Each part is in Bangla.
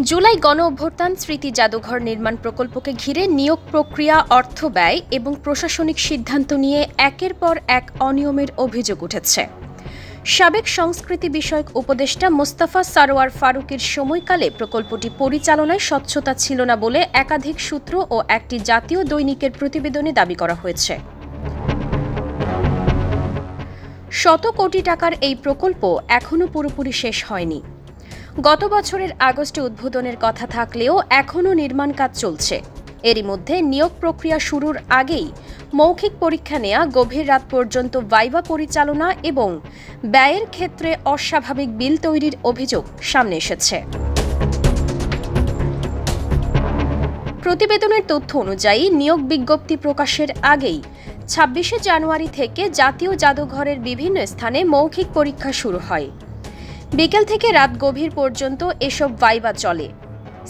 জুলাই গণ অভ্যুত্থান স্মৃতি জাদুঘর নির্মাণ প্রকল্পকে ঘিরে নিয়োগ প্রক্রিয়া, অর্থ ব্যয় এবং প্রশাসনিক সিদ্ধান্ত নিয়ে একের পর এক অনিয়মের অভিযোগ উঠেছে। সাবেক সংস্কৃতি বিষয়ক উপদেষ্টা মোস্তফা সারোয়ার ফারুকের সময়কালে প্রকল্পটি পরিচালনায় স্বচ্ছতা ছিল না বলে একাধিক সূত্র ও একটি জাতীয় দৈনিকের প্রতিবেদনে দাবি করা হয়েছে। শত কোটি টাকার এই প্রকল্প এখনও পুরোপুরি শেষ হয়নি। গত বছরের আগস্টে উদ্বোধনের কথা থাকলেও এখনও নির্মাণ কাজ চলছে। এরই মধ্যে নিয়োগ প্রক্রিয়া শুরুর আগেই মৌখিক পরীক্ষা নেওয়া, গভীর রাত পর্যন্ত ভাইভা পরিচালনা এবং ব্যয়ের ক্ষেত্রে অস্বাভাবিক বিল তৈরির অভিযোগ সামনে এসেছে। প্রতিবেদনের তথ্য অনুযায়ী নিয়োগ বিজ্ঞপ্তি প্রকাশের আগেই ২৬শে জানুয়ারি থেকে জাতীয় জাদুঘরের বিভিন্ন স্থানে মৌখিক পরীক্ষা শুরু হয়। বিকেল থেকে রাত গভীর পর্যন্ত এসব ভাইভা চলে।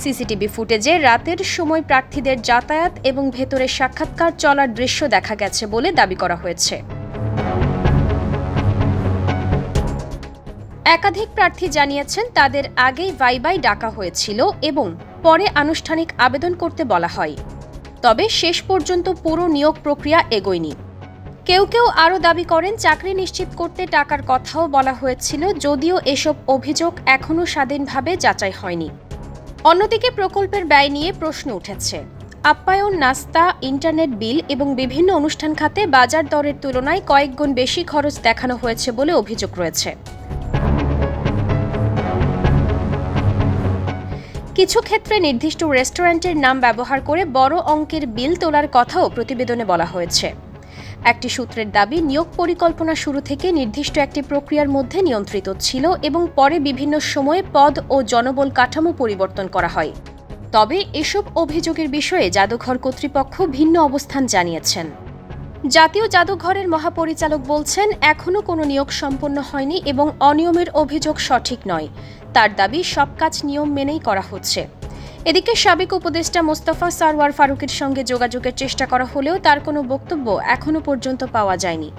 সিসিটিভি ফুটেজে রাতের সময় প্রার্থীদের যাতায়াত এবং ভেতরে সাক্ষাৎকার চলার দৃশ্য দেখা গেছে বলে দাবি করা হয়েছে। একাধিক প্রার্থী জানিয়েছেন তাদের আগেই ভাইভায় ডাকা হয়েছিল এবং পরে আনুষ্ঠানিক আবেদন করতে বলা হয়। তবে শেষ পর্যন্ত পুরো নিয়োগ প্রক্রিয়া এগোয়নি। কেউ কেউ আরও দাবি করেন চাকরি নিশ্চিত করতে টাকার কথাও বলা হয়েছিল, যদিও এসব অভিযোগ এখনও স্বাধীনভাবে যাচাই হয়নি। অন্যদিকে প্রকল্পের ব্যয় নিয়ে প্রশ্ন উঠেছে। আপ্যায়ন, নাস্তা, ইন্টারনেট বিল এবং বিভিন্ন অনুষ্ঠান খাতে বাজার দরের তুলনায় কয়েক গুণ বেশি খরচ দেখানো হয়েছে বলে অভিযোগ রয়েছে। কিছু ক্ষেত্রে নির্দিষ্ট রেস্টুরেন্টের নাম ব্যবহার করে বড় অঙ্কের বিল তোলার কথাও প্রতিবেদনে বলা হয়েছে। একটি সূত্রের দাবি, নিয়োগ পরিকল্পনা শুরু থেকে নির্দিষ্ট একটি প্রক্রিয়ার মধ্যে নিয়ন্ত্রিত ছিল এবং পরে বিভিন্ন সময়ে পদ ও জনবল কাঠামো পরিবর্তন করা হয়। তবে এসব অভিযোগের বিষয়ে জাদুঘর কর্তৃপক্ষ ভিন্ন অবস্থান জানিয়েছেন। জাতীয় জাদুঘরের মহাপরিচালক বলছেন, এখনও কোনো নিয়োগ সম্পন্ন হয়নি এবং অনিয়মের অভিযোগ সঠিক নয়। তার দাবি, সব কাজ নিয়ম মেনেই করা হচ্ছে। এদিকে সাবেক উপদেষ্টা মোস্তফা সারোয়ার ফারুকের সঙ্গে যোগাযোগের চেষ্টা করা হলেও তার কোনো বক্তব্য এখনও পর্যন্ত পাওয়া যায়নি।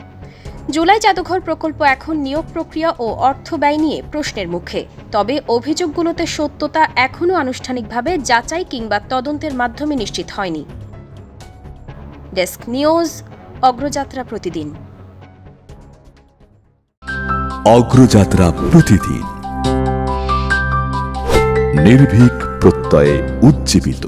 জুলাই জাদুঘর প্রকল্প এখন নিয়োগ প্রক্রিয়া ও অর্থ ব্যয় নিয়ে প্রশ্নের মুখে। তবে অভিযোগগুলোতে সত্যতা এখনও আনুষ্ঠানিকভাবে যাচাই কিংবা তদন্তের মাধ্যমে নিশ্চিত হয়নি। ডেস্ক নিউজ, অগ্রযাত্রা প্রতিদিন। অগ্রযাত্রা প্রতিদিন, নির্ভীক প্রত্যয়ে উজ্জীবিত।